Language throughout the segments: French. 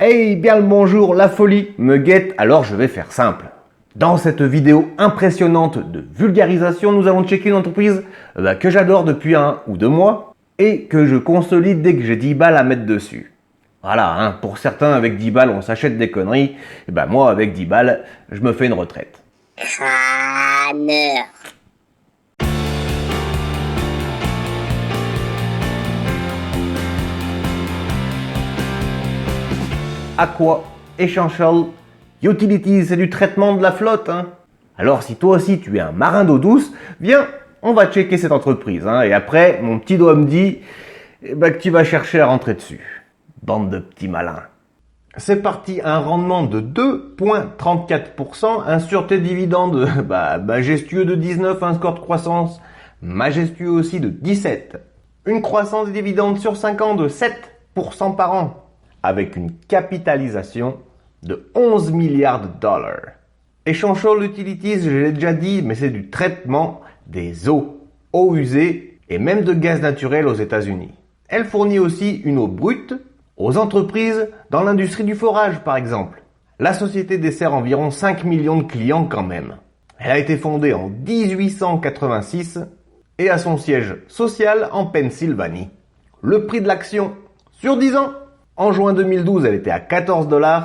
Hey, bien le bonjour, la folie me guette, alors je vais faire simple. Dans cette vidéo impressionnante de vulgarisation, nous allons checker une entreprise que j'adore depuis 1 ou 2 mois et que je consolide dès que j'ai 10 balles à mettre dessus. Voilà, pour certains avec 10 balles on s'achète des conneries, et moi avec 10 balles je me fais une retraite. Aqua Essential Utilities, c'est du traitement de la flotte. Alors si toi aussi tu es un marin d'eau douce, viens, on va checker cette entreprise. Et après, mon petit doigt me dit que tu vas chercher à rentrer dessus. Bande de petits malins. C'est parti, un rendement de 2,34%, un sur tes dividendes majestueux de 19, un score de croissance majestueux aussi de 17. Une croissance des dividendes sur 5 ans de 7% par an, avec une capitalisation de 11 milliards de dollars. Essential Utilities, je l'ai déjà dit, mais c'est du traitement des eaux usées et même de gaz naturel aux États-Unis. Elle fournit aussi une eau brute aux entreprises dans l'industrie du forage, par exemple. La société dessert environ 5 millions de clients quand même. Elle a été fondée en 1886 et a son siège social en Pennsylvanie. Le prix de l'action sur 10 ans. En juin 2012, elle était à 14 $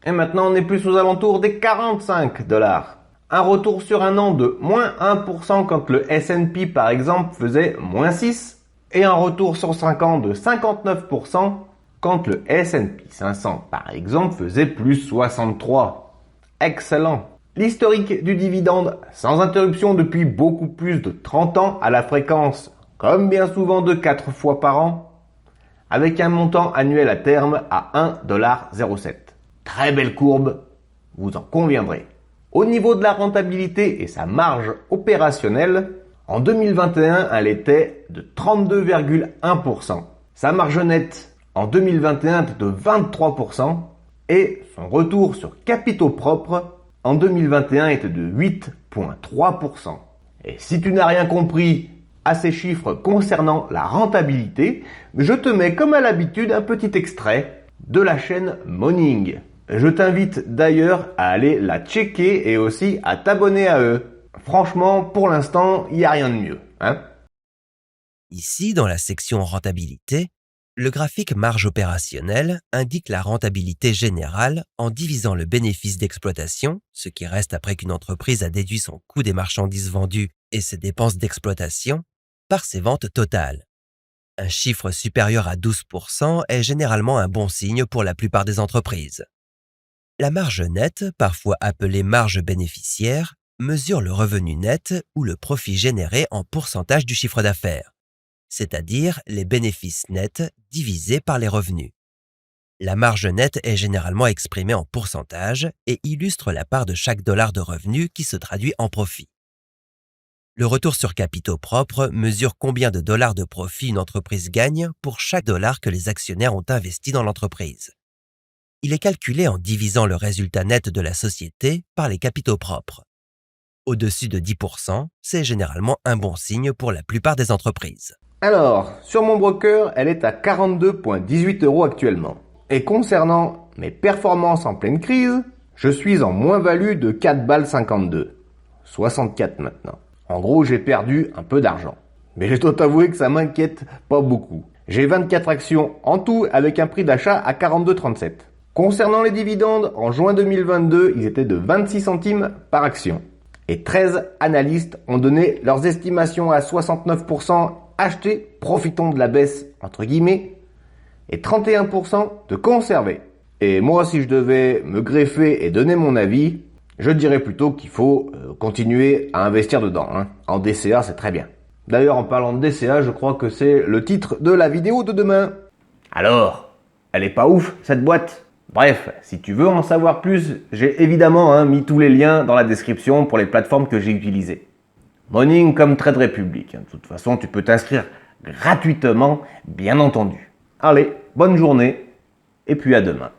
et maintenant on est plus aux alentours des 45 $. Un retour sur un an de moins 1% quand le S&P par exemple faisait moins 6 et un retour sur 5 ans de 59% quand le S&P 500 par exemple faisait plus 63. Excellent. L'historique du dividende sans interruption depuis beaucoup plus de 30 ans à la fréquence, comme bien souvent de 4 fois par an, avec un montant annuel à terme à 1,07 $. Très belle courbe, vous en conviendrez. Au niveau de la rentabilité et sa marge opérationnelle, en 2021, elle était de 32,1%. Sa marge nette en 2021 était de 23% et son retour sur capitaux propres en 2021 était de 8,3%. Et si tu n'as rien compris à ces chiffres concernant la rentabilité, je te mets comme à l'habitude un petit extrait de la chaîne Morning. Je t'invite d'ailleurs à aller la checker et aussi à t'abonner à eux. Franchement, pour l'instant, il n'y a rien de mieux. Ici, dans la section rentabilité, le graphique marge opérationnelle indique la rentabilité générale en divisant le bénéfice d'exploitation, ce qui reste après qu'une entreprise a déduit son coût des marchandises vendues et ses dépenses d'exploitation, par ses ventes totales. Un chiffre supérieur à 12% est généralement un bon signe pour la plupart des entreprises. La marge nette, parfois appelée marge bénéficiaire, mesure le revenu net ou le profit généré en pourcentage du chiffre d'affaires, c'est-à-dire les bénéfices nets divisés par les revenus. La marge nette est généralement exprimée en pourcentage et illustre la part de chaque dollar de revenu qui se traduit en profit. Le retour sur capitaux propres mesure combien de dollars de profit une entreprise gagne pour chaque dollar que les actionnaires ont investi dans l'entreprise. Il est calculé en divisant le résultat net de la société par les capitaux propres. Au-dessus de 10%, c'est généralement un bon signe pour la plupart des entreprises. Alors, sur mon broker, elle est à 42,18 € actuellement. Et concernant mes performances en pleine crise, je suis en moins-value de 4,52 $. 64 maintenant. En gros, j'ai perdu un peu d'argent. Mais je dois t'avouer que ça m'inquiète pas beaucoup. J'ai 24 actions en tout avec un prix d'achat à 42,37 $. Concernant les dividendes, en juin 2022, ils étaient de 26 centimes par action. Et 13 analystes ont donné leurs estimations à 69% acheter, profitons de la baisse, entre guillemets, et 31% de conserver. Et moi, si je devais me greffer et donner mon avis, je dirais plutôt qu'il faut continuer à investir dedans. En DCA, c'est très bien. D'ailleurs, en parlant de DCA, je crois que c'est le titre de la vidéo de demain. Alors, elle est pas ouf, cette boîte? Bref, si tu veux en savoir plus, j'ai évidemment mis tous les liens dans la description pour les plateformes que j'ai utilisées. Morning comme Trade Republic. De toute façon, tu peux t'inscrire gratuitement, bien entendu. Allez, bonne journée, et puis à demain.